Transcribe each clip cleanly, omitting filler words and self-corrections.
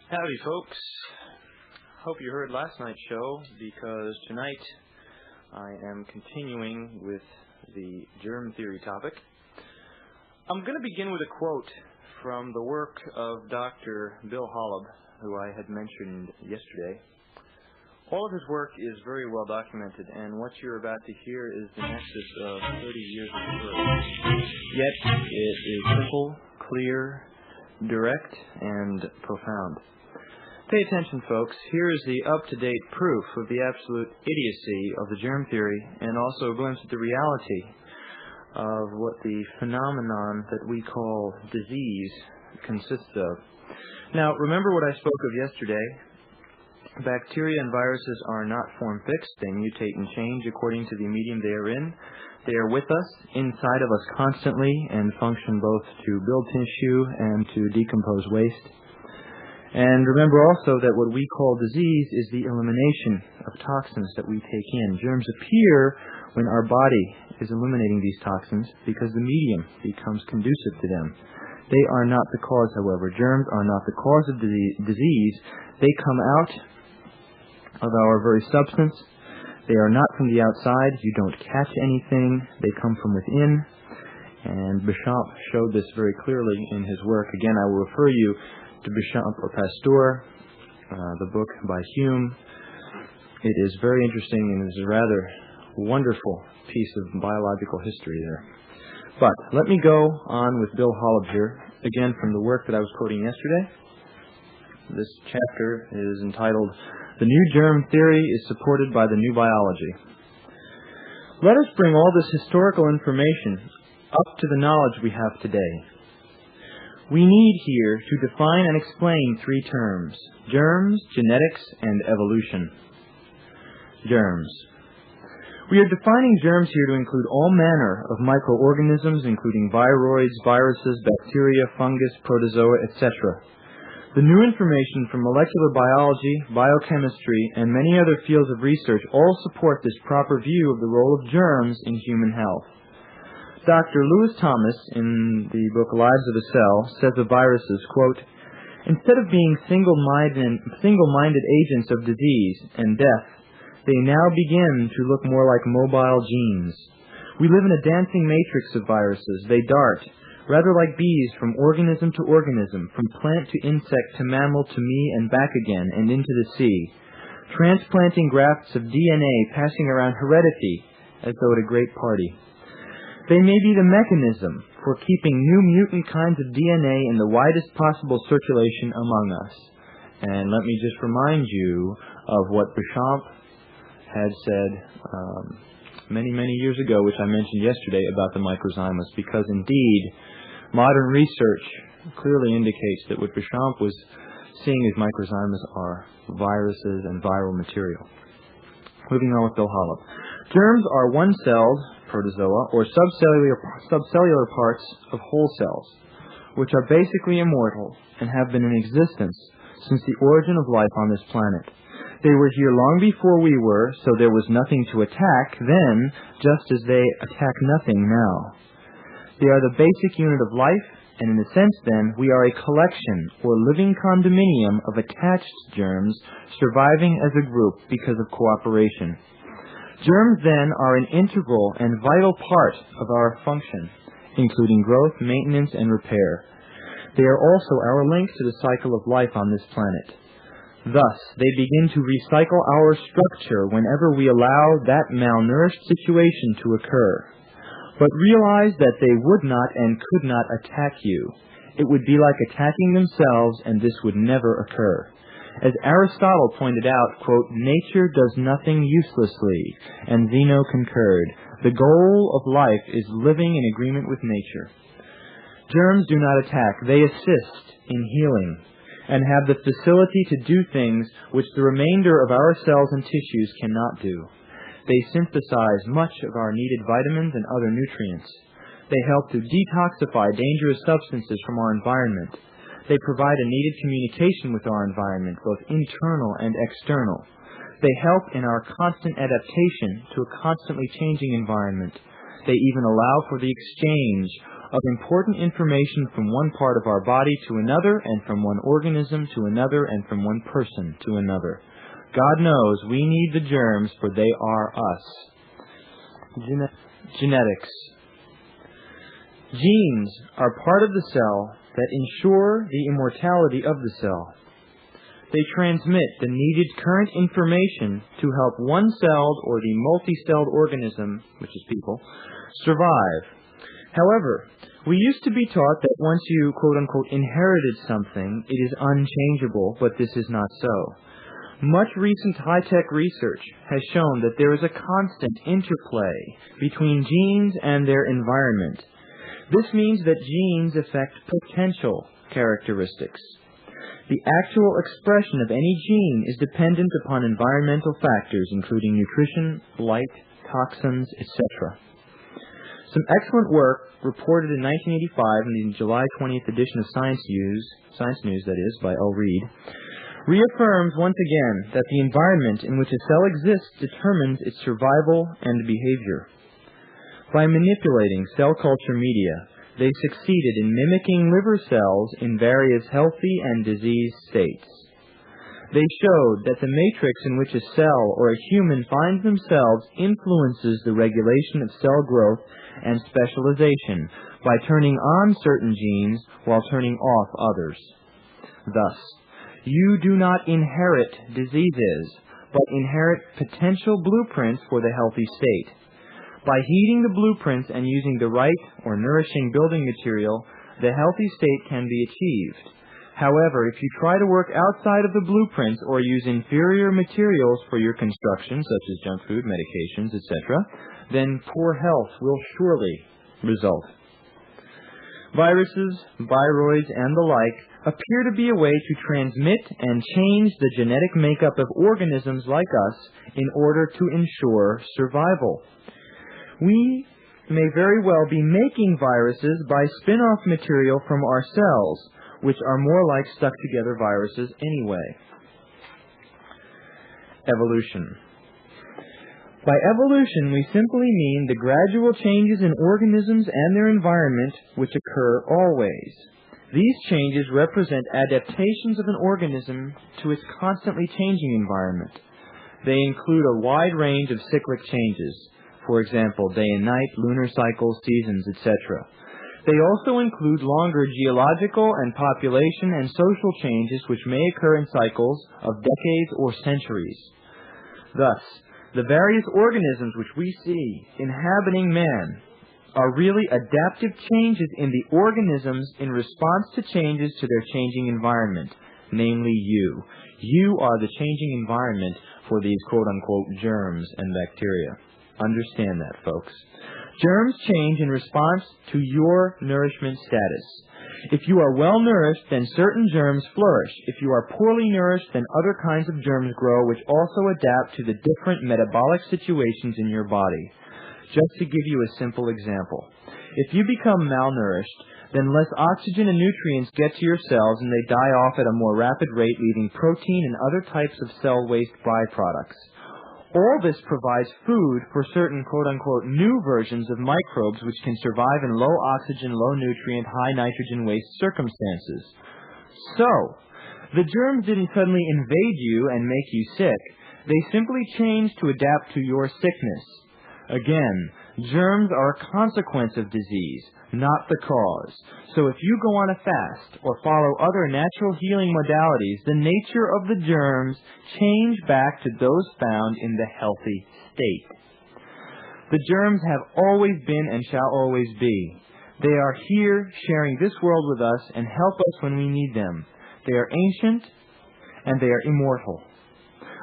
Howdy, folks. Hope you heard last night's show, because tonight I am continuing with the germ theory topic. I'm going to begin with a quote from the work of Dr. Bill Holub, who I had mentioned yesterday. All of his work is very well documented, and what you're about to hear is the nexus of 30 years of his work. Yet it is simple, clear, direct, and profound. Pay attention, folks. Here is the up-to-date proof of the absolute idiocy of the germ theory, and also a glimpse at the reality of what the phenomenon that we call disease consists of. Now, remember what I spoke of yesterday. Bacteria and viruses are not form-fixed. They mutate and change according to the medium they are in. They are with us, inside of us constantly, and function both to build tissue and to decompose waste. And remember also that what we call disease is the elimination of toxins that we take in. Germs appear when our body is eliminating these toxins because the medium becomes conducive to them. They are not the cause, however. Germs are not the cause of disease. They come out of our very substance. They are not from the outside. You don't catch anything. They come from within. And Béchamp showed this very clearly in his work. Again, I will refer you to Béchamp or Pasteur, the book by Hume. It is very interesting and is a rather wonderful piece of biological history there. But let me go on with Bill Holub here, again from the work that I was quoting yesterday. This chapter is entitled, "The New Germ Theory is Supported by the New Biology." Let us bring all this historical information up to the knowledge we have today. We need here to define and explain three terms: germs, genetics, and evolution. Germs. We are defining germs here to include all manner of microorganisms, including viroids, viruses, bacteria, fungus, protozoa, etc. The new information from molecular biology, biochemistry, and many other fields of research all support this proper view of the role of germs in human health. Dr. Lewis Thomas, in the book Lives of a Cell, says of viruses, quote, "Instead of being single-minded agents of disease and death, they now begin to look more like mobile genes. We live in a dancing matrix of viruses. They dart, rather like bees, from organism to organism, from plant to insect to mammal to me and back again and into the sea, transplanting grafts of DNA, passing around heredity as though at a great party. They may be the mechanism for keeping new mutant kinds of DNA in the widest possible circulation among us." And let me just remind you of what Béchamp had said many, many years ago, which I mentioned yesterday, about the microzymas, because indeed, modern research clearly indicates that what Béchamp was seeing as microzymas are viruses and viral material. Moving on with Bill Holub. Germs are one-celled protozoa, or subcellular parts of whole cells, which are basically immortal and have been in existence since the origin of life on this planet. They were here long before we were, so there was nothing to attack then, just as they attack nothing now. They are the basic unit of life, and in a sense then, we are a collection or living condominium of attached germs surviving as a group because of cooperation. Germs, then, are an integral and vital part of our function, including growth, maintenance, and repair. They are also our link to the cycle of life on this planet. Thus, they begin to recycle our structure whenever we allow that malnourished situation to occur. But realize that they would not and could not attack you. It would be like attacking themselves, and this would never occur. As Aristotle pointed out, quote, nature does nothing uselessly, and Zeno concurred. The goal of life is living in agreement with nature. Germs do not attack. They assist in healing and have the facility to do things which the remainder of our cells and tissues cannot do. They synthesize much of our needed vitamins and other nutrients. They help to detoxify dangerous substances from our environment. They provide a needed communication with our environment, both internal and external. They help in our constant adaptation to a constantly changing environment. They even allow for the exchange of important information from one part of our body to another, and from one organism to another, and from one person to another. God knows we need the germs, for they are us. Genetics. Genes are part of the cell that ensure the immortality of the cell. They transmit the needed current information to help one-celled or the multi-celled organism, which is people, survive. However, we used to be taught that once you, quote-unquote, inherited something, it is unchangeable, but this is not so. Much recent high-tech research has shown that there is a constant interplay between genes and their environment. This means that genes affect potential characteristics. The actual expression of any gene is dependent upon environmental factors, including nutrition, light, toxins, etc. Some excellent work reported in 1985 in the July 20th edition of Science News, that is, by L. Reed, reaffirms once again that the environment in which a cell exists determines its survival and behavior. By manipulating cell culture media, they succeeded in mimicking liver cells in various healthy and diseased states. They showed that the matrix in which a cell or a human finds themselves influences the regulation of cell growth and specialization by turning on certain genes while turning off others. Thus, you do not inherit diseases, but inherit potential blueprints for the healthy state. By heeding the blueprints and using the right or nourishing building material, the healthy state can be achieved. However, if you try to work outside of the blueprints or use inferior materials for your construction, such as junk food, medications, etc., then poor health will surely result. Viruses, viroids, and the like appear to be a way to transmit and change the genetic makeup of organisms like us in order to ensure survival. We may very well be making viruses by spin-off material from our cells, which are more like stuck-together viruses anyway. Evolution. By evolution, we simply mean the gradual changes in organisms and their environment which occur always. These changes represent adaptations of an organism to its constantly changing environment. They include a wide range of cyclic changes, for example, day and night, lunar cycles, seasons, etc. They also include longer geological and population and social changes which may occur in cycles of decades or centuries. Thus, the various organisms which we see inhabiting man are really adaptive changes in the organisms in response to changes to their changing environment, namely you. You are the changing environment for these quote-unquote germs and bacteria. Understand that, folks. Germs change in response to your nourishment status. If you are well-nourished, then certain germs flourish. If you are poorly nourished, then other kinds of germs grow, which also adapt to the different metabolic situations in your body. Just to give you a simple example, if you become malnourished, then less oxygen and nutrients get to your cells and they die off at a more rapid rate, leaving protein and other types of cell waste byproducts. All this provides food for certain quote-unquote new versions of microbes which can survive in low oxygen, low nutrient, high nitrogen waste circumstances. So, the germs didn't suddenly invade you and make you sick. They simply changed to adapt to your sickness. Again, Germs are a consequence of disease, not the cause. So if you go on a fast or follow other natural healing modalities, the nature of the germs change back to those found in the healthy state. The germs have always been and shall always be. They are here sharing this world with us and help us when we need them. They are ancient and they are immortal.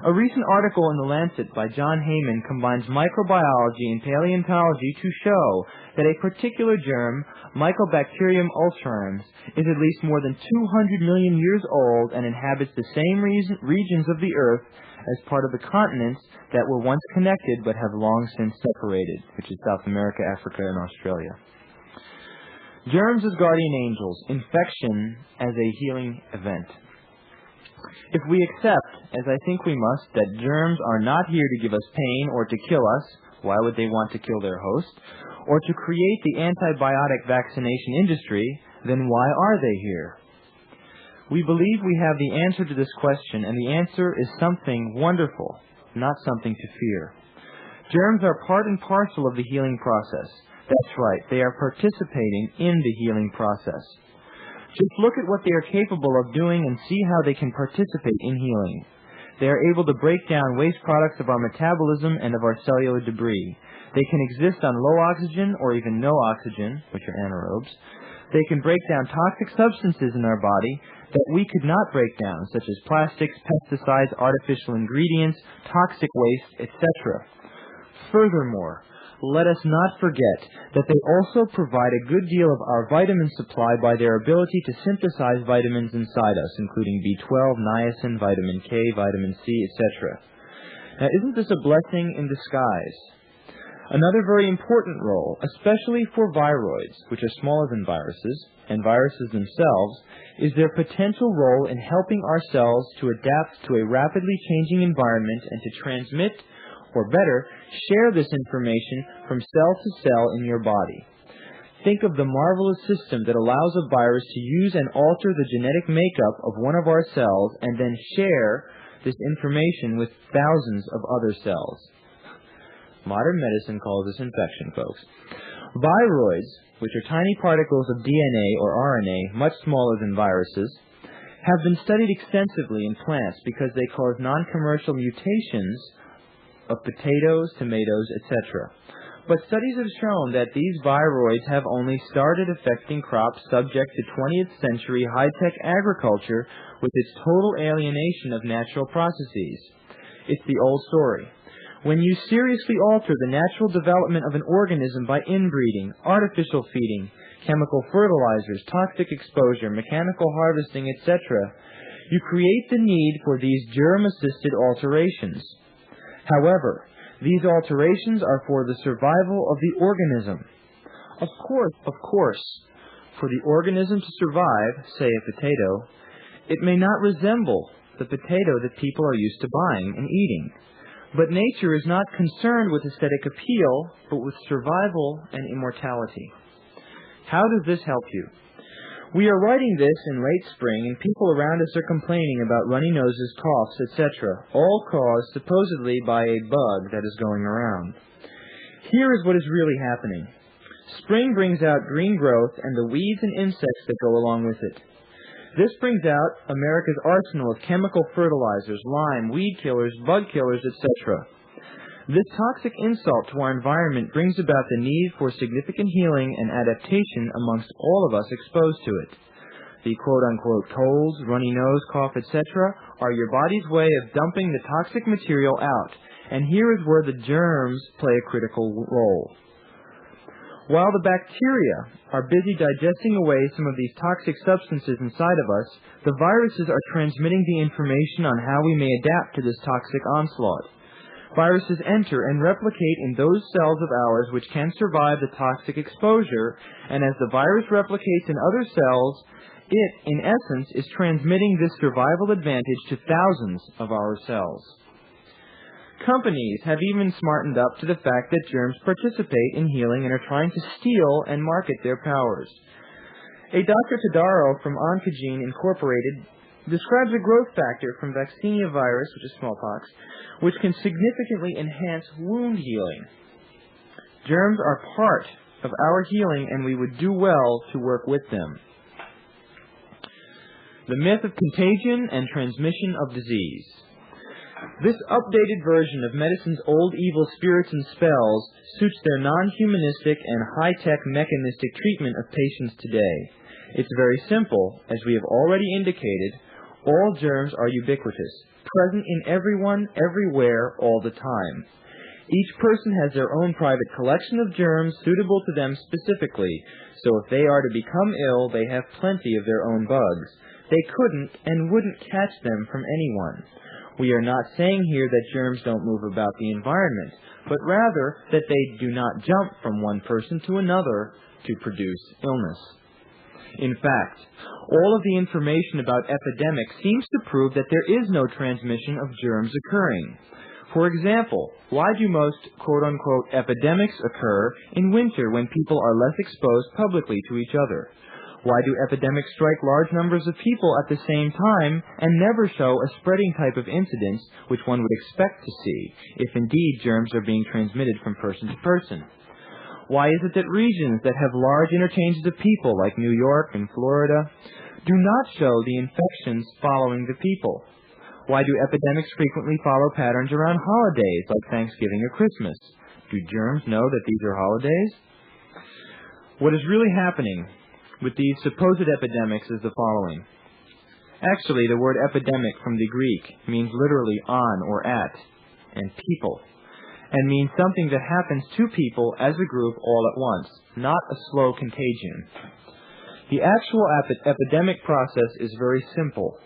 A recent article in The Lancet by John Heyman combines microbiology and paleontology to show that a particular germ, Mycobacterium ulcerans, is at least more than 200 million years old and inhabits the same regions of the Earth as part of the continents that were once connected but have long since separated, which is South America, Africa, and Australia. Germs as guardian angels, infection as a healing event. If we accept, as I think we must, that germs are not here to give us pain or to kill us, why would they want to kill their host? Or to create the antibiotic vaccination industry, then why are they here? We believe we have the answer to this question, and the answer is something wonderful, not something to fear. Germs are part and parcel of the healing process. That's right, they are participating in the healing process. Just look at what they are capable of doing and see how they can participate in healing. They are able to break down waste products of our metabolism and of our cellular debris. They can exist on low oxygen or even no oxygen, which are anaerobes. They can break down toxic substances in our body that we could not break down, such as plastics, pesticides, artificial ingredients, toxic waste, etc. Furthermore, let us not forget that they also provide a good deal of our vitamin supply by their ability to synthesize vitamins inside us, including B12, niacin, vitamin K, vitamin C, etc. Now, isn't this a blessing in disguise? Another very important role, especially for viroids, which are smaller than viruses, and viruses themselves, is their potential role in helping our cells to adapt to a rapidly changing environment and to transmit, or better, share this information from cell to cell in your body. Think of the marvelous system that allows a virus to use and alter the genetic makeup of one of our cells and then share this information with thousands of other cells. Modern medicine calls this infection, folks. Viroids, which are tiny particles of DNA or RNA, much smaller than viruses, have been studied extensively in plants because they cause non-commercial mutations of potatoes, tomatoes, etc. But studies have shown that these viroids have only started affecting crops subject to 20th century high-tech agriculture with its total alienation of natural processes. It's the old story. When you seriously alter the natural development of an organism by inbreeding, artificial feeding, chemical fertilizers, toxic exposure, mechanical harvesting, etc., you create the need for these germ-assisted alterations. However, these alterations are for the survival of the organism. Of course, for the organism to survive, say a potato, it may not resemble the potato that people are used to buying and eating. But nature is not concerned with aesthetic appeal, but with survival and immortality. How does this help you? We are writing this in late spring, and people around us are complaining about runny noses, coughs, etc., all caused supposedly by a bug that is going around. Here is what is really happening. Spring brings out green growth and the weeds and insects that go along with it. This brings out America's arsenal of chemical fertilizers, lime, weed killers, bug killers, etc. This toxic insult to our environment brings about the need for significant healing and adaptation amongst all of us exposed to it. The quote-unquote colds, runny nose, cough, etc. are your body's way of dumping the toxic material out, and here is where the germs play a critical role. While the bacteria are busy digesting away some of these toxic substances inside of us, the viruses are transmitting the information on how we may adapt to this toxic onslaught. Viruses enter and replicate in those cells of ours which can survive the toxic exposure, and as the virus replicates in other cells, it, in essence, is transmitting this survival advantage to thousands of our cells. Companies have even smartened up to the fact that germs participate in healing and are trying to steal and market their powers. A Dr. Tadaro from Oncogene Incorporated describes a growth factor from vaccinia virus, which is smallpox, which can significantly enhance wound healing. Germs are part of our healing, and we would do well to work with them. The myth of contagion and transmission of disease. This updated version of medicine's old evil spirits and spells suits their non-humanistic and high-tech mechanistic treatment of patients today. It's very simple. As we have already indicated, all germs are ubiquitous, present in everyone, everywhere, all the time. Each person has their own private collection of germs suitable to them specifically, so if they are to become ill, they have plenty of their own bugs. They couldn't and wouldn't catch them from anyone. We are not saying here that germs don't move about the environment, but rather that they do not jump from one person to another to produce illness. In fact, all of the information about epidemics seems to prove that there is no transmission of germs occurring. For example, why do most quote-unquote epidemics occur in winter when people are less exposed publicly to each other? Why do epidemics strike large numbers of people at the same time and never show a spreading type of incidence which one would expect to see, if indeed germs are being transmitted from person to person? Why is it that regions that have large interchanges of people, like New York and Florida, do not show the infections following the people? Why do epidemics frequently follow patterns around holidays, like Thanksgiving or Christmas? Do germs know that these are holidays? What is really happening with these supposed epidemics is the following. Actually, the word epidemic from the Greek means literally on or at, and people, and means something that happens to people as a group all at once, not a slow contagion. The actual epidemic process is very simple.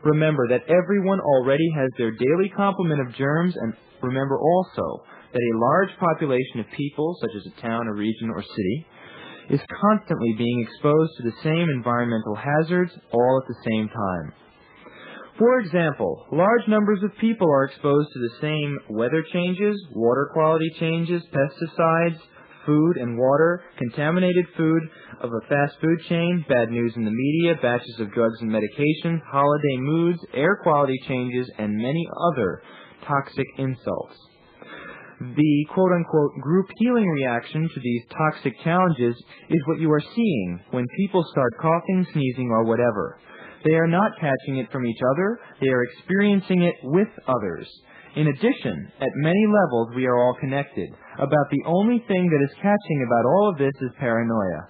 Remember that everyone already has their daily complement of germs, and remember also that a large population of people, such as a town, a region, or city, is constantly being exposed to the same environmental hazards all at the same time. For example, large numbers of people are exposed to the same weather changes, water quality changes, pesticides, food and water, contaminated food of a fast food chain, bad news in the media, batches of drugs and medications, holiday moods, air quality changes, and many other toxic insults. The quote-unquote group healing reaction to these toxic challenges is what you are seeing when people start coughing, sneezing, or whatever. They are not catching it from each other, they are experiencing it with others. In addition, at many levels we are all connected. About the only thing that is catching about all of this is paranoia.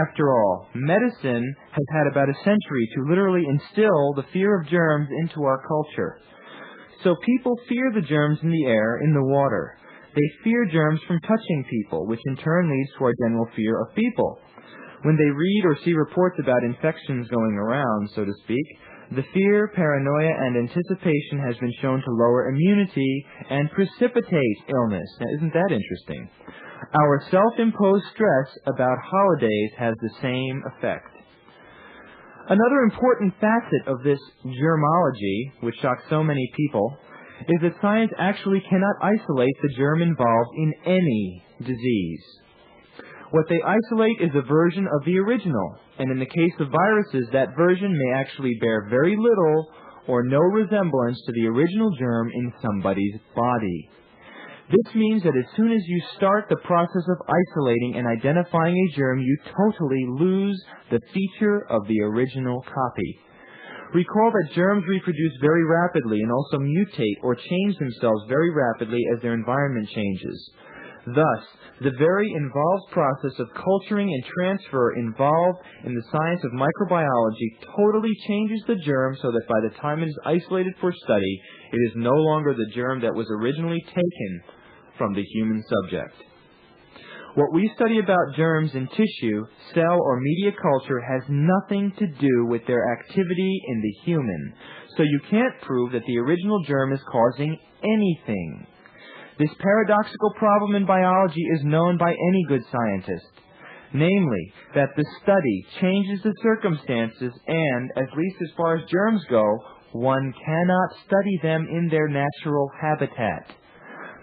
After all, medicine has had about a century to literally instill the fear of germs into our culture. So people fear the germs in the air, in the water. They fear germs from touching people, which in turn leads to our general fear of people. When they read or see reports about infections going around, so to speak, the fear, paranoia, and anticipation has been shown to lower immunity and precipitate illness. Now, isn't that interesting? Our self-imposed stress about holidays has the same effect. Another important facet of this germology, which shocks so many people, is that science actually cannot isolate the germ involved in any disease. What they isolate is a version of the original, and in the case of viruses, that version may actually bear very little or no resemblance to the original germ in somebody's body. This means that as soon as you start the process of isolating and identifying a germ, you totally lose the feature of the original copy. Recall that germs reproduce very rapidly and also mutate or change themselves very rapidly as their environment changes. Thus, the very involved process of culturing and transfer involved in the science of microbiology totally changes the germ so that by the time it is isolated for study, it is no longer the germ that was originally taken from the human subject. What we study about germs in tissue, cell, or media culture has nothing to do with their activity in the human, so you can't prove that the original germ is causing anything. This paradoxical problem in biology is known by any good scientist, namely, that the study changes the circumstances and, at least as far as germs go, one cannot study them in their natural habitat.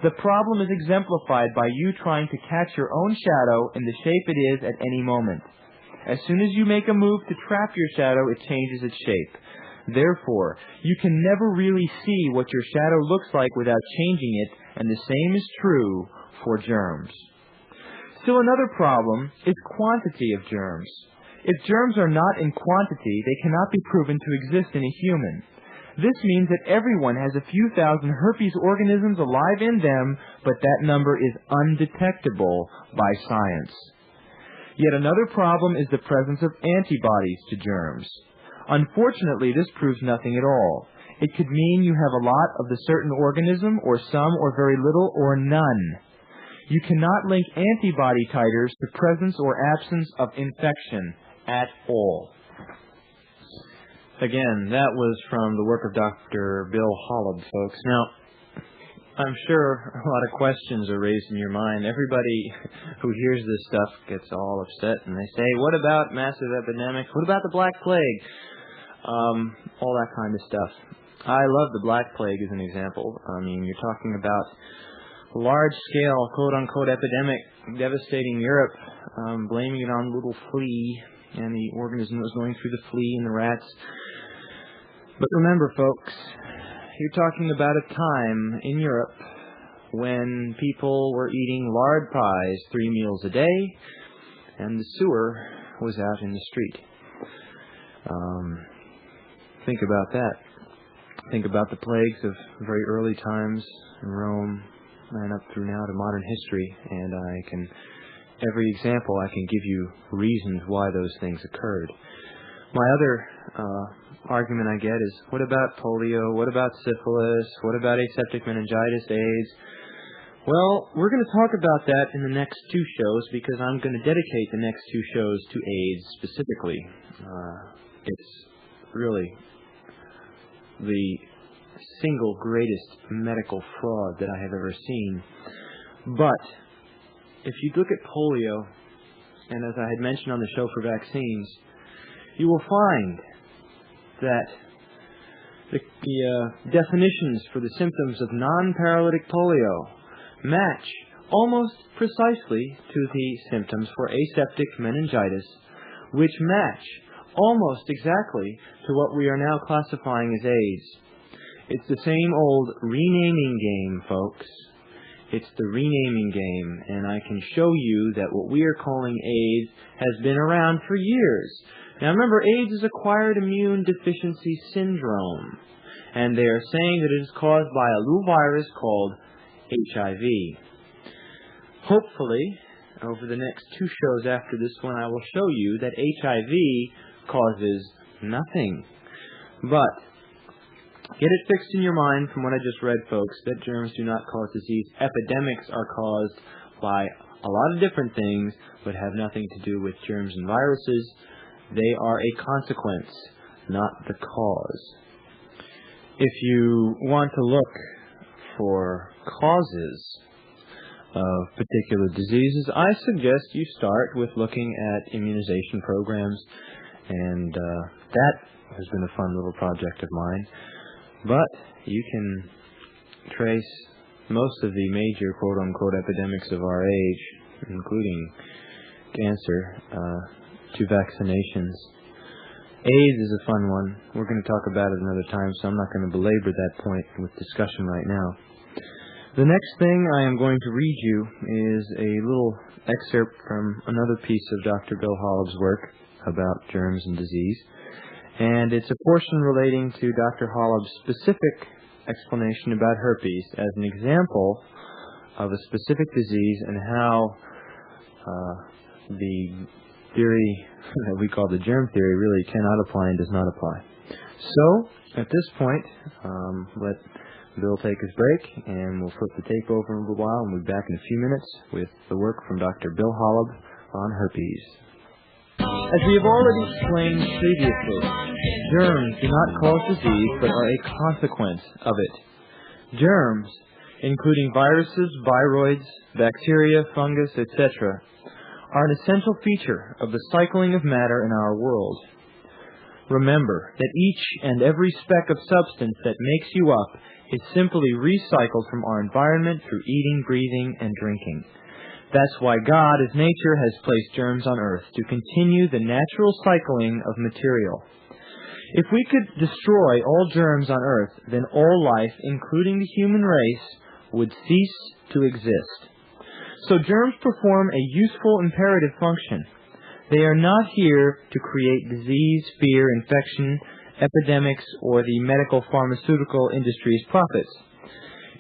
The problem is exemplified by you trying to catch your own shadow in the shape it is at any moment. As soon as you make a move to trap your shadow, it changes its shape. Therefore, you can never really see what your shadow looks like without changing it, and the same is true for germs. Still another problem is quantity of germs. If germs are not in quantity, they cannot be proven to exist in a human. This means that everyone has a few thousand herpes organisms alive in them, but that number is undetectable by science. Yet another problem is the presence of antibodies to germs. Unfortunately, this proves nothing at all. It could mean you have a lot of the certain organism, or some, or very little, or none. You cannot link antibody titers to presence or absence of infection at all. Again, that was from the work of Dr. Bill Holub, folks. Now, I'm sure a lot of questions are raised in your mind. Everybody who hears this stuff gets all upset, and they say, what about massive epidemics? What about the Black Plague? All that kind of stuff. I love the Black Plague as an example. I mean, you're talking about large-scale, quote-unquote, epidemic devastating Europe, blaming it on little flea and the organism that was going through the flea and the rats. But remember, folks, you're talking about a time in Europe when people were eating lard pies 3 meals a day, and the sewer was out in the street. Think about that. Think about the plagues of very early times in Rome and up through now to modern history, and every example I can give you reasons why those things occurred. My other argument I get is, what about polio? What about syphilis? What about aseptic meningitis, AIDS? Well, we're going to talk about that in the next 2 shows, because I'm going to dedicate the next 2 shows to AIDS specifically. It's really the single greatest medical fraud that I have ever seen. But if you look at polio, and as I had mentioned on the show for vaccines, you will find that the definitions for the symptoms of non-paralytic polio match almost precisely to the symptoms for aseptic meningitis, which match almost exactly to what we are now classifying as AIDS. It's the same old renaming game, folks. It's the renaming game, and I can show you that what we are calling AIDS has been around for years. Now remember, AIDS is acquired immune deficiency syndrome, and they are saying that it is caused by a little virus called HIV. Hopefully, over the next 2 shows after this one, I will show you that HIV causes nothing. But get it fixed in your mind from what I just read, folks, that germs do not cause disease. Epidemics are caused by a lot of different things, but have nothing to do with germs and viruses. They are a consequence, not the cause. If you want to look for causes of particular diseases, I suggest you start with looking at immunization programs, and that has been a fun little project of mine. But you can trace most of the major quote-unquote epidemics of our age, including cancer, to vaccinations. AIDS is a fun one. We're going to talk about it another time, so I'm not going to belabor that point with discussion right now. The next thing I am going to read you is a little excerpt from another piece of Dr. Bill Holub's work about germs and disease. And it's a portion relating to Dr. Holub's specific explanation about herpes as an example of a specific disease and how the theory that we call the germ theory really cannot apply and does not apply. So, at this point, let Bill take his break, and we'll flip the tape over in a little while, and we'll be back in a few minutes with the work from Dr. Bill Holub on herpes. As we have already explained previously, germs do not cause disease, but are a consequence of it. Germs, including viruses, viroids, bacteria, fungus, etc., are an essential feature of the cycling of matter in our world. Remember that each and every speck of substance that makes you up is simply recycled from our environment through eating, breathing, and drinking. That's why God, as nature, has placed germs on Earth to continue the natural cycling of material. If we could destroy all germs on Earth, then all life, including the human race, would cease to exist. So germs perform a useful imperative function. They are not here to create disease, fear, infection, epidemics, or the medical pharmaceutical industry's profits.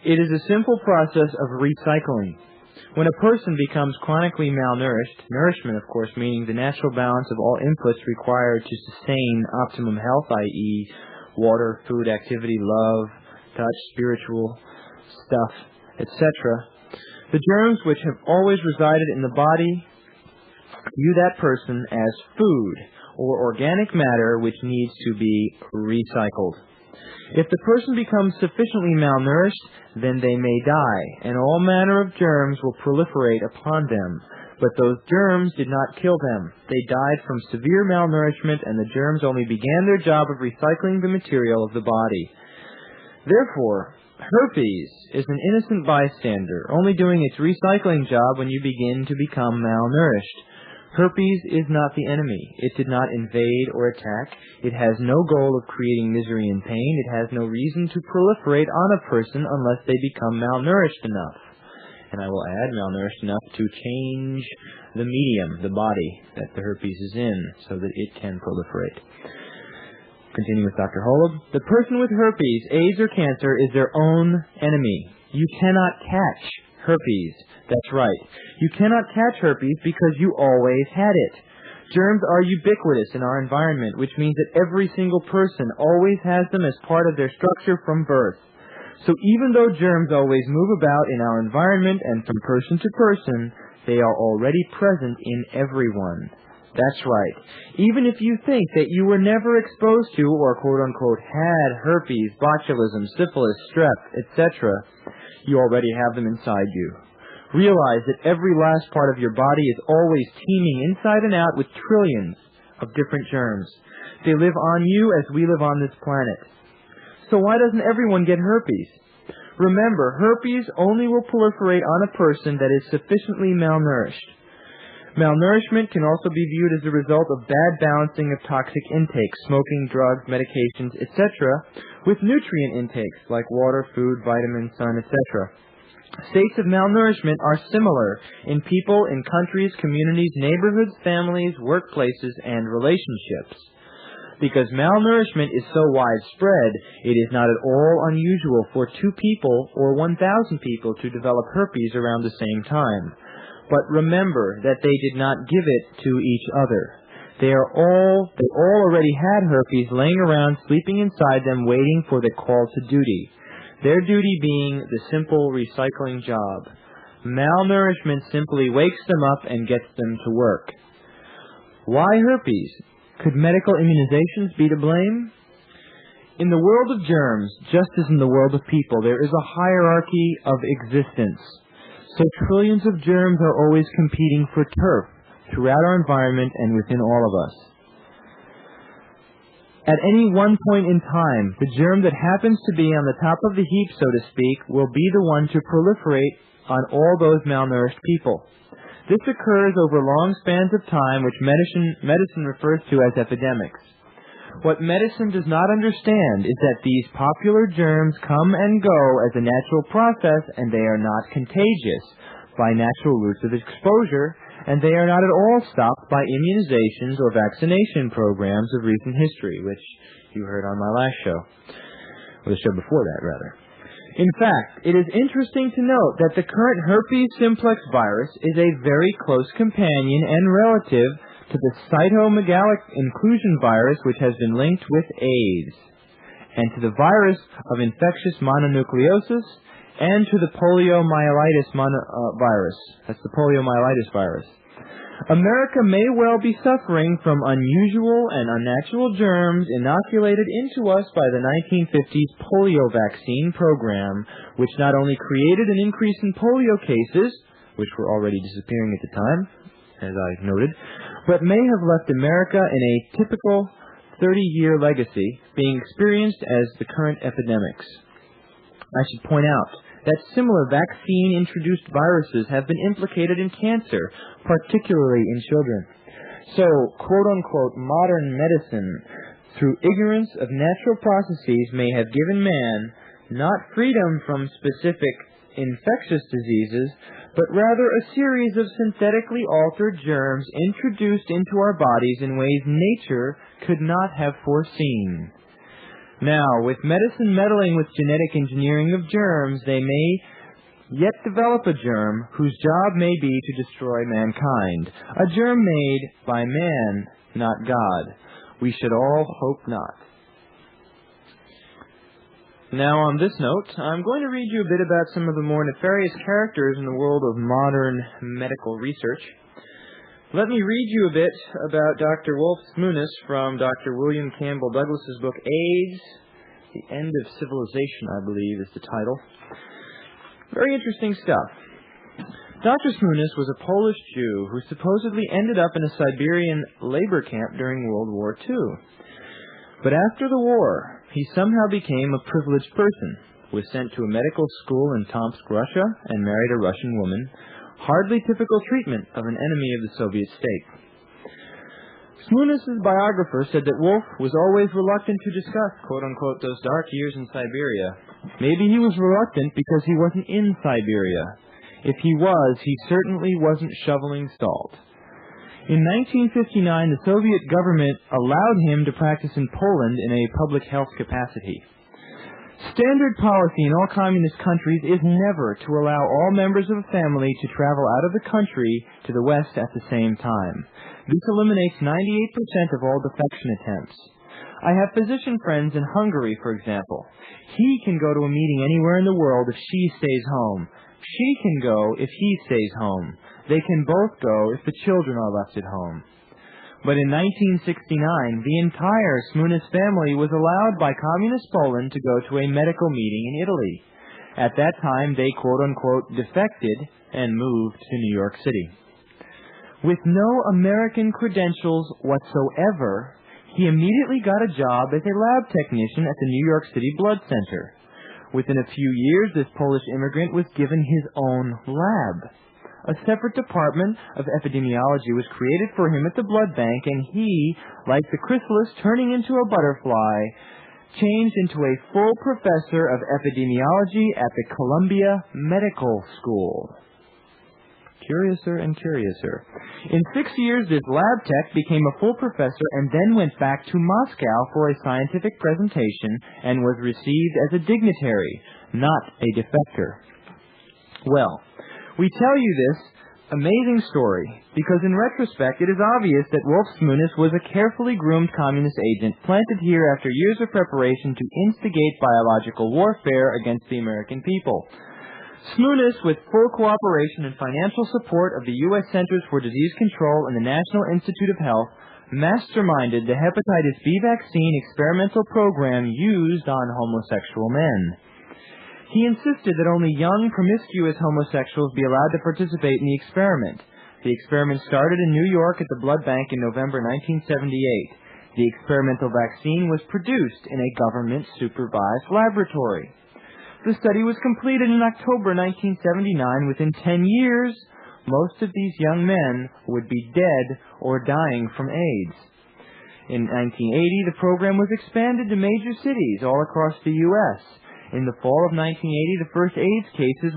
It is a simple process of recycling. When a person becomes chronically malnourished, nourishment, of course, meaning the natural balance of all inputs required to sustain optimum health, i.e., water, food, activity, love, touch, spiritual stuff, etc., the germs which have always resided in the body view that person as food or organic matter which needs to be recycled. If the person becomes sufficiently malnourished, then they may die, and all manner of germs will proliferate upon them. But those germs did not kill them. They died from severe malnourishment, and the germs only began their job of recycling the material of the body. Therefore, herpes is an innocent bystander, only doing its recycling job when you begin to become malnourished. Herpes is not the enemy. It did not invade or attack. It has no goal of creating misery and pain. It has no reason to proliferate on a person unless they become malnourished enough. And I will add, malnourished enough to change the medium, the body, that the herpes is in, so that it can proliferate. Continue with Dr. Holub. The person with herpes, AIDS, or cancer is their own enemy. You cannot catch herpes. That's right. You cannot catch herpes because you always had it. Germs are ubiquitous in our environment, which means that every single person always has them as part of their structure from birth. So even though germs always move about in our environment and from person to person, they are already present in everyone. That's right. Even if you think that you were never exposed to or quote-unquote had herpes, botulism, syphilis, strep, etc., you already have them inside you. Realize that every last part of your body is always teeming inside and out with trillions of different germs. They live on you as we live on this planet. So why doesn't everyone get herpes? Remember, herpes only will proliferate on a person that is sufficiently malnourished. Malnourishment can also be viewed as a result of bad balancing of toxic intakes, smoking, drugs, medications, etc., with nutrient intakes like water, food, vitamins, sun, etc. States of malnourishment are similar in people, in countries, communities, neighborhoods, families, workplaces, and relationships. Because malnourishment is so widespread, it is not at all unusual for 2 people or 1,000 people to develop herpes around the same time. But remember that they did not give it to each other. They all already had herpes laying around, sleeping inside them, waiting for the call to duty. Their duty being the simple recycling job. Malnourishment simply wakes them up and gets them to work. Why herpes? Could medical immunizations be to blame? In the world of germs, just as in the world of people, there is a hierarchy of existence. So trillions of germs are always competing for turf throughout our environment and within all of us. At any one point in time, the germ that happens to be on the top of the heap, so to speak, will be the one to proliferate on all those malnourished people. This occurs over long spans of time, which medicine refers to as epidemics. What medicine does not understand is that these popular germs come and go as a natural process, and they are not contagious by natural routes of exposure, and they are not at all stopped by immunizations or vaccination programs of recent history, which you heard on my last show, or the show before that, rather. In fact, it is interesting to note that the current herpes simplex virus is a very close companion and relative to the cytomegalic inclusion virus, which has been linked with AIDS, and to the virus of infectious mononucleosis, and to the poliomyelitis virus. That's the poliomyelitis virus. America may well be suffering from unusual and unnatural germs inoculated into us by the 1950s polio vaccine program, which not only created an increase in polio cases, which were already disappearing at the time, as I noted, but may have left America in a typical 30-year legacy, being experienced as the current epidemics. I should point out that similar vaccine-introduced viruses have been implicated in cancer, particularly in children. So, quote-unquote, modern medicine, through ignorance of natural processes, may have given man not freedom from specific infectious diseases, but rather a series of synthetically altered germs introduced into our bodies in ways nature could not have foreseen. Now, with medicine meddling with genetic engineering of germs, they may yet develop a germ whose job may be to destroy mankind. A germ made by man, not God. We should all hope not. Now, on this note, I'm going to read you a bit about some of the more nefarious characters in the world of modern medical research. Let me read you a bit about Dr. Wolf Smunis from Dr. William Campbell Douglas's book, AIDS, The End of Civilization, I believe is the title. Very interesting stuff. Dr. Smunis was a Polish Jew who supposedly ended up in a Siberian labor camp during World War II. But after the war, he somehow became a privileged person, was sent to a medical school in Tomsk, Russia, and married a Russian woman. Hardly typical treatment of an enemy of the Soviet state. Smunis' biographer said that Wolf was always reluctant to discuss, quote-unquote, those dark years in Siberia. Maybe he was reluctant because he wasn't in Siberia. If he was, he certainly wasn't shoveling salt. In 1959, the Soviet government allowed him to practice in Poland in a public health capacity. Standard policy in all communist countries is never to allow all members of a family to travel out of the country to the West at the same time. This eliminates 98% of all defection attempts. I have physician friends in Hungary, for example. He can go to a meeting anywhere in the world if she stays home. She can go if he stays home. They can both go if the children are left at home. But in 1969, the entire Smunis family was allowed by Communist Poland to go to a medical meeting in Italy. At that time, they quote-unquote defected and moved to New York City. With no American credentials whatsoever, he immediately got a job as a lab technician at the New York City Blood Center. Within a few years, this Polish immigrant was given his own lab. A separate department of epidemiology was created for him at the blood bank, and he, like the chrysalis turning into a butterfly, changed into a full professor of epidemiology at the Columbia Medical School. Curiouser and curiouser. In 6 years, this lab tech became a full professor and then went back to Moscow for a scientific presentation and was received as a dignitary, not a defector. Well, we tell you this amazing story because in retrospect it is obvious that Wolf Smunis was a carefully groomed communist agent planted here after years of preparation to instigate biological warfare against the American people. Smunis, with full cooperation and financial support of the U.S. Centers for Disease Control and the National Institute of Health, masterminded the hepatitis B vaccine experimental program used on homosexual men. He insisted that only young, promiscuous homosexuals be allowed to participate in the experiment. The experiment started in New York at the blood bank in November 1978. The experimental vaccine was produced in a government-supervised laboratory. The study was completed in October 1979. Within 10 years, most of these young men would be dead or dying from AIDS. In 1980, the program was expanded to major cities all across the U.S. In the fall of 1980, the first AIDS cases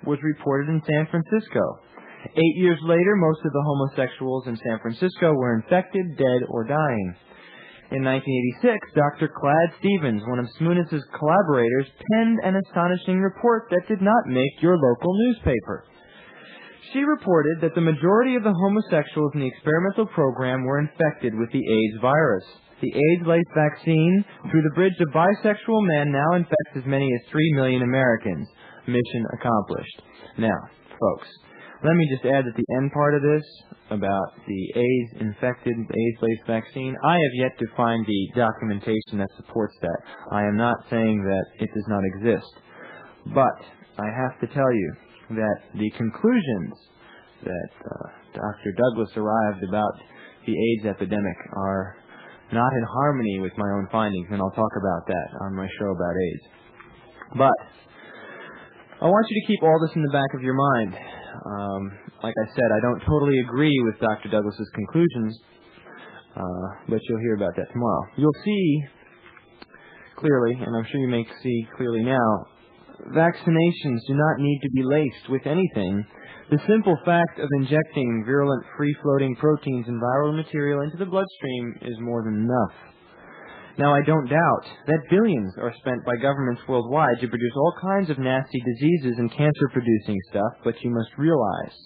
was reported in San Francisco. 8 years later, most of the homosexuals in San Francisco were infected, dead, or dying. In 1986, Dr. Clad Stevens, one of Smunis' collaborators, penned an astonishing report that did not make your local newspaper. She reported that the majority of the homosexuals in the experimental program were infected with the AIDS virus. The AIDS-laced vaccine, through the bridge of bisexual men, now infects as many as 3 million Americans. Mission accomplished. Now, folks, let me just add at the end part of this about the AIDS-infected, AIDS-laced vaccine. I have yet to find the documentation that supports that. I am not saying that it does not exist. But I have to tell you that the conclusions that Dr. Douglas arrived about the AIDS epidemic are not in harmony with my own findings, and I'll talk about that on my show about AIDS. But I want you to keep all this in the back of your mind. Like I said, I don't totally agree with Dr. Douglas's conclusions, but you'll hear about that tomorrow. You'll see clearly, and I'm sure you may see clearly now, vaccinations do not need to be laced with anything. The simple fact of injecting virulent free-floating proteins and viral material into the bloodstream is more than enough. Now, I don't doubt that billions are spent by governments worldwide to produce all kinds of nasty diseases and cancer-producing stuff, but you must realize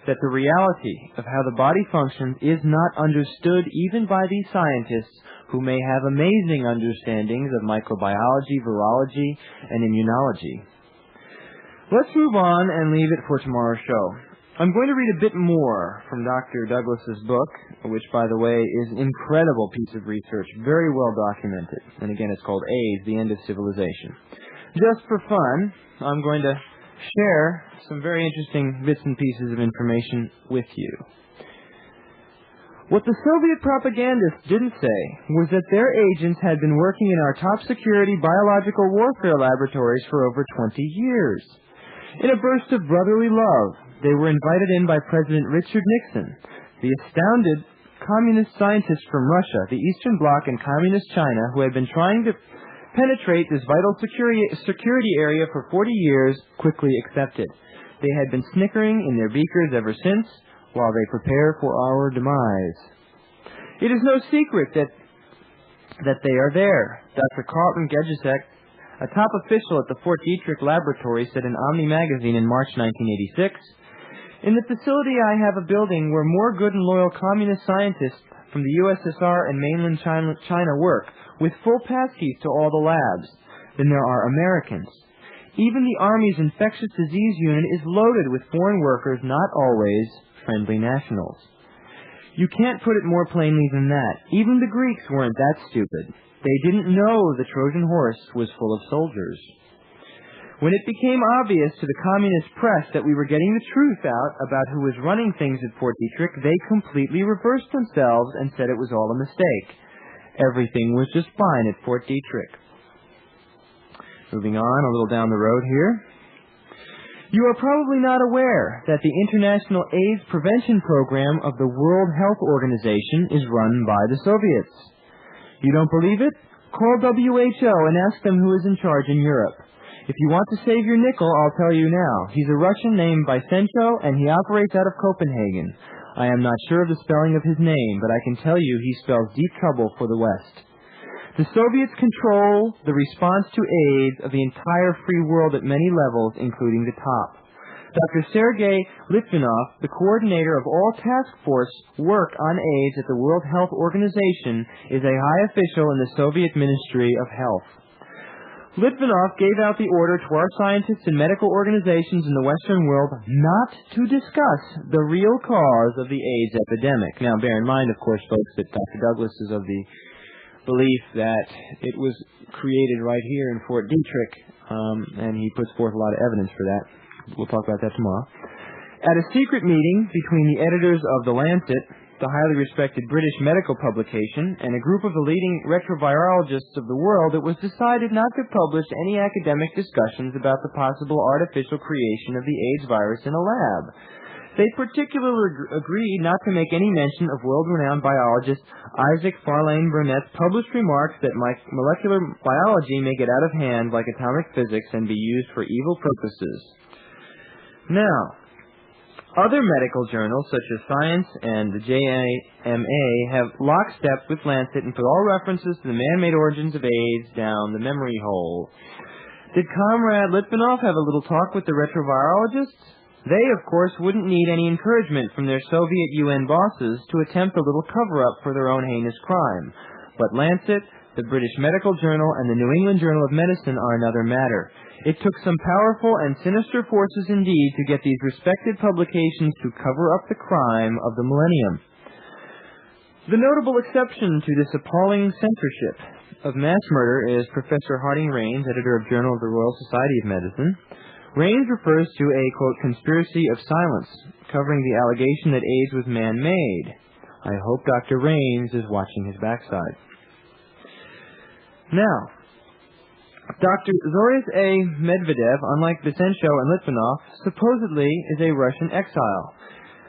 that the reality of how the body functions is not understood even by these scientists who may have amazing understandings of microbiology, virology, and immunology. Let's move on and leave it for tomorrow's show. I'm going to read a bit more from Dr. Douglas's book, which, by the way, is an incredible piece of research, very well documented. And again, it's called AIDS, The End of Civilization. Just for fun, I'm going to share some very interesting bits and pieces of information with you. What the Soviet propagandists didn't say was that their agents had been working in our top security biological warfare laboratories for over 20 years. In a burst of brotherly love, they were invited in by President Richard Nixon. The astounded communist scientists from Russia, the Eastern Bloc, and Communist China, who had been trying to penetrate this vital security area for 40 years, quickly accepted. They had been snickering in their beakers ever since, while they prepare for our demise. It is no secret that they are there. Dr. Carlton Gedjasek, a top official at the Fort Detrick Laboratory, said in Omni magazine in March 1986, "In the facility I have a building where more good and loyal communist scientists from the USSR and mainland China work, with full passkeys to all the labs, than there are Americans. Even the Army's infectious disease unit is loaded with foreign workers, not always friendly nationals." You can't put it more plainly than that. Even the Greeks weren't that stupid. They didn't know the Trojan horse was full of soldiers. When it became obvious to the communist press that we were getting the truth out about who was running things at Fort Detrick, they completely reversed themselves and said it was all a mistake. Everything was just fine at Fort Detrick. Moving on a little down the road here. You are probably not aware that the International AIDS Prevention Program of the World Health Organization is run by the Soviets. You don't believe it? Call WHO and ask them who is in charge in Europe. If you want to save your nickel, I'll tell you now. He's a Russian named Vysenko, and he operates out of Copenhagen. I am not sure of the spelling of his name, but I can tell you he spells deep trouble for the West. The Soviets control the response to AIDS of the entire free world at many levels, including the top. Dr. Sergei Litvinov, the coordinator of all task force work on AIDS at the World Health Organization, is a high official in the Soviet Ministry of Health. Litvinov gave out the order to our scientists and medical organizations in the Western world not to discuss the real cause of the AIDS epidemic. Now, bear in mind, of course, folks, that Dr. Douglas is of the belief that it was created right here in Fort Detrick, and he puts forth a lot of evidence for that. We'll talk about that tomorrow. At a secret meeting between the editors of The Lancet, the highly respected British medical publication, and a group of the leading retrovirologists of the world, it was decided not to publish any academic discussions about the possible artificial creation of the AIDS virus in a lab. They particularly agreed not to make any mention of world-renowned biologist Isaac Farlane Burnett's published remarks that molecular biology may get out of hand like atomic physics and be used for evil purposes. Now, other medical journals, such as Science and the JAMA, have lockstep with Lancet and put all references to the man-made origins of AIDS down the memory hole. Did Comrade Litvinov have a little talk with the retrovirologists? They, of course, wouldn't need any encouragement from their Soviet UN bosses to attempt a little cover-up for their own heinous crime. But Lancet, the British Medical Journal, and the New England Journal of Medicine are another matter. It took some powerful and sinister forces indeed to get these respected publications to cover up the crime of the millennium. The notable exception to this appalling censorship of mass murder is Professor Harding Raines, editor of Journal of the Royal Society of Medicine. Raines refers to a, quote, conspiracy of silence, covering the allegation that AIDS was man-made. I hope Dr. Raines is watching his backside. Now, Dr. Zorius A. Medvedev, unlike Vysenko and Litvinov, supposedly is a Russian exile.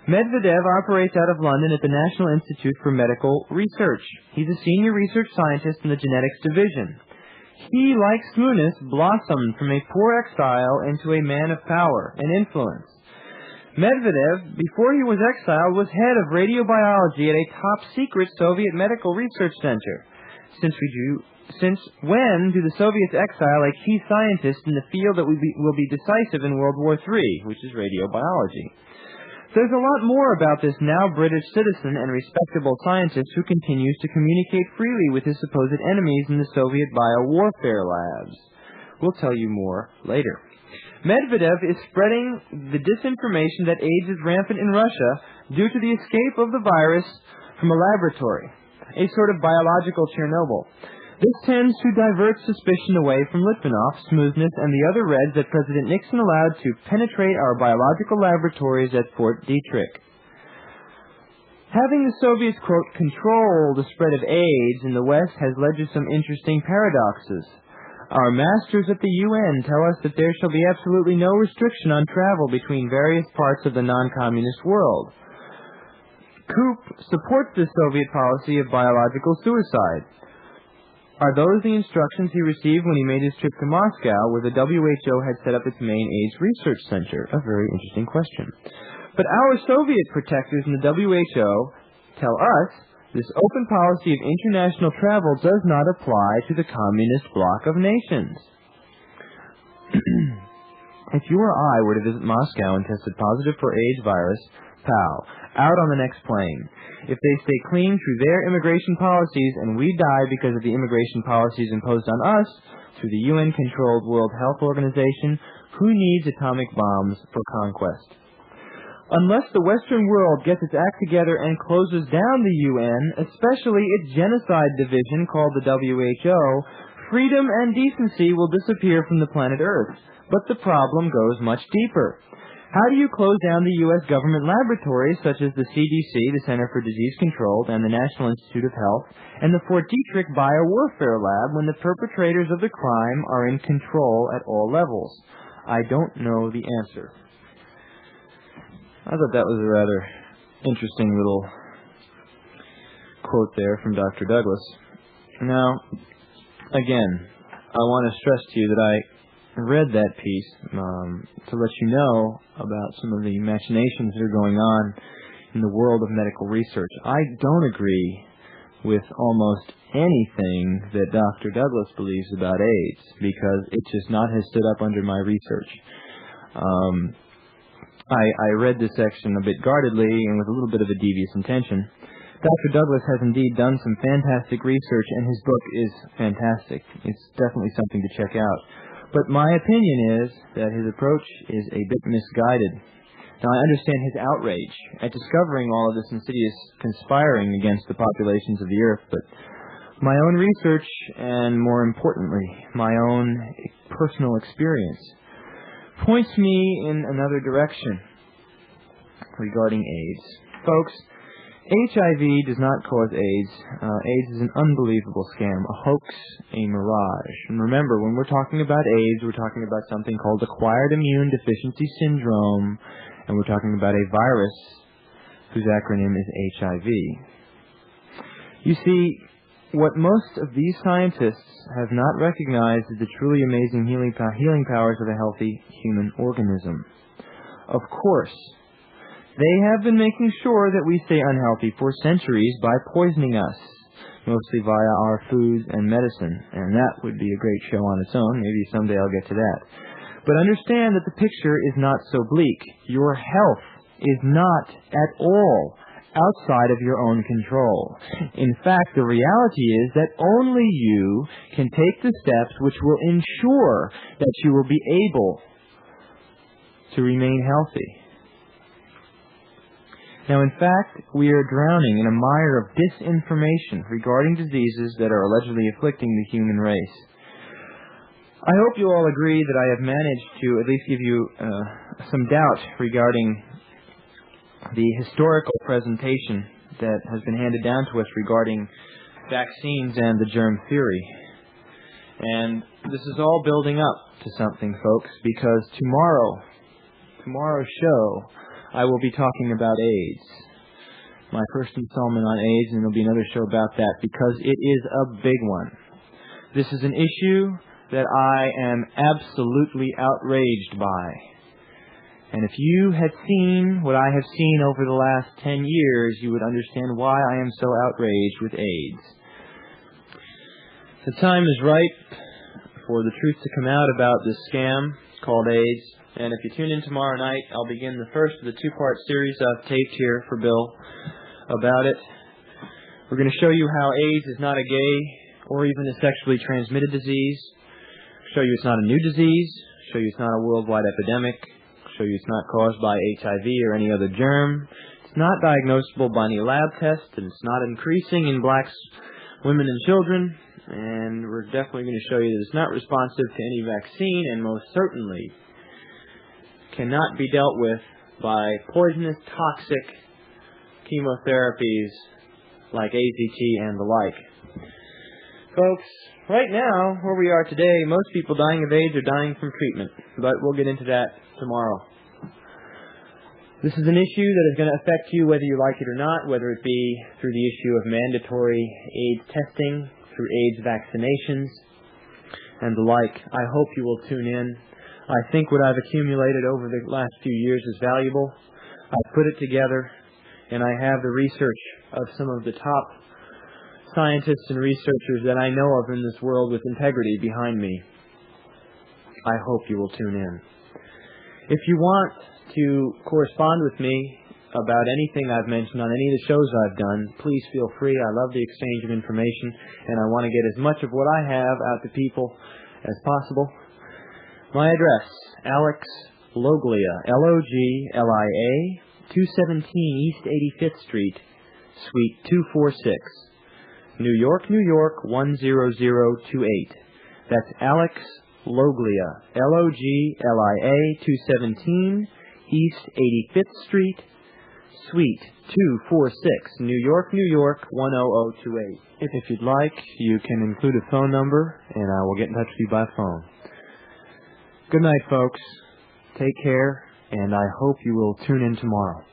Medvedev operates out of London at the National Institute for Medical Research. He's a senior research scientist in the genetics division. He, like Smoonus, blossomed from a poor exile into a man of power and influence. Medvedev, before he was exiled, was head of radiobiology at a top-secret Soviet medical research center. Since when do the Soviets exile a key scientist in the field that will be decisive in World War III, which is radiobiology? There's a lot more about this now British citizen and respectable scientist who continues to communicate freely with his supposed enemies in the Soviet biowarfare labs. We'll tell you more later. Medvedev is spreading the disinformation that AIDS is rampant in Russia due to the escape of the virus from a laboratory, a sort of biological Chernobyl. This tends to divert suspicion away from Litvinov, Smoothness, and the other Reds that President Nixon allowed to penetrate our biological laboratories at Fort Detrick. Having the Soviets, quote, control the spread of AIDS in the West has led to some interesting paradoxes. Our masters at the UN tell us that there shall be absolutely no restriction on travel between various parts of the non-communist world. Koop supports the Soviet policy of biological suicide. Are those the instructions he received when he made his trip to Moscow, where the WHO had set up its main AIDS research center? A very interesting question. But our Soviet protectors in the WHO tell us this open policy of international travel does not apply to the communist bloc of nations. If you or I were to visit Moscow and tested positive for AIDS virus, pow, out on the next plane. If they stay clean through their immigration policies and we die because of the immigration policies imposed on us through the UN-controlled World Health Organization, who needs atomic bombs for conquest? Unless the Western world gets its act together and closes down the UN, especially its genocide division called the WHO, freedom and decency will disappear from the planet Earth. But the problem goes much deeper. How do you close down the U.S. government laboratories such as the CDC, the Center for Disease Control, and the National Institute of Health, and the Fort Detrick Biowarfare Lab when the perpetrators of the crime are in control at all levels? I don't know the answer. I thought that was a rather interesting little quote there from Dr. Douglas. Now, again, I want to stress to you that I read that piece to let you know about some of the machinations that are going on in the world of medical research. I don't agree with almost anything that Dr. Douglas believes about AIDS because it just not has stood up under my research. I read this section a bit guardedly and with a little bit of a devious intention. Dr. Douglas has indeed done some fantastic research, and his book is fantastic. It's definitely something to check out. But my opinion is that his approach is a bit misguided. Now, I understand his outrage at discovering all of this insidious conspiring against the populations of the Earth, but my own research, and more importantly, my own personal experience, points me in another direction regarding AIDS. Folks, HIV does not cause AIDS. AIDS is an unbelievable scam, a hoax, a mirage. And remember, when we're talking about AIDS, we're talking about something called acquired immune deficiency syndrome, and we're talking about a virus whose acronym is HIV. You see, what most of these scientists have not recognized is the truly amazing healing powers of a healthy human organism. Of course, they have been making sure that we stay unhealthy for centuries by poisoning us, mostly via our foods and medicine, and that would be a great show on its own. Maybe someday I'll get to that. But understand that the picture is not so bleak. Your health is not at all outside of your own control. In fact, the reality is that only you can take the steps which will ensure that you will be able to remain healthy. Now, in fact, we are drowning in a mire of disinformation regarding diseases that are allegedly afflicting the human race. I hope you all agree that I have managed to at least give you some doubt regarding the historical presentation that has been handed down to us regarding vaccines and the germ theory. And this is all building up to something, folks, because tomorrow's show, I will be talking about AIDS. My first installment on AIDS, and there'll be another show about that because it is a big one. This is an issue that I am absolutely outraged by. And if you had seen what I have seen over the last 10 years, you would understand why I am so outraged with AIDS. The time is right for the truth to come out about this scam called AIDS. And if you tune in tomorrow night, I'll begin the first of the two-part series I've taped here for Bill about it. We're going to show you how AIDS is not a gay or even a sexually transmitted disease. Show you it's not a new disease. Show you it's not a worldwide epidemic. Show you it's not caused by HIV or any other germ. It's not diagnosable by any lab test, and it's not increasing in blacks, women, and children. And we're definitely going to show you that it's not responsive to any vaccine, and most certainly cannot be dealt with by poisonous, toxic chemotherapies like AZT and the like. Folks, right now, where we are today, most people dying of AIDS are dying from treatment, but we'll get into that tomorrow. This is an issue that is going to affect you whether you like it or not, whether it be through the issue of mandatory AIDS testing, through AIDS vaccinations, and the like. I hope you will tune in. I think what I've accumulated over the last few years is valuable. I've put it together, and I have the research of some of the top scientists and researchers that I know of in this world with integrity behind me. I hope you will tune in. If you want to correspond with me about anything I've mentioned on any of the shows I've done, please feel free. I love the exchange of information, and I want to get as much of what I have out to people as possible. My address, Alex Loglia, Loglia, 217 East 85th Street, Suite 246, New York, New York, 10028. That's Alex Loglia, Loglia, 217 East 85th Street, Suite 246, New York, New York, 10028. If you'd like, you can include a phone number, and I will get in touch with you by phone. Good night, folks. Take care, and I hope you will tune in tomorrow.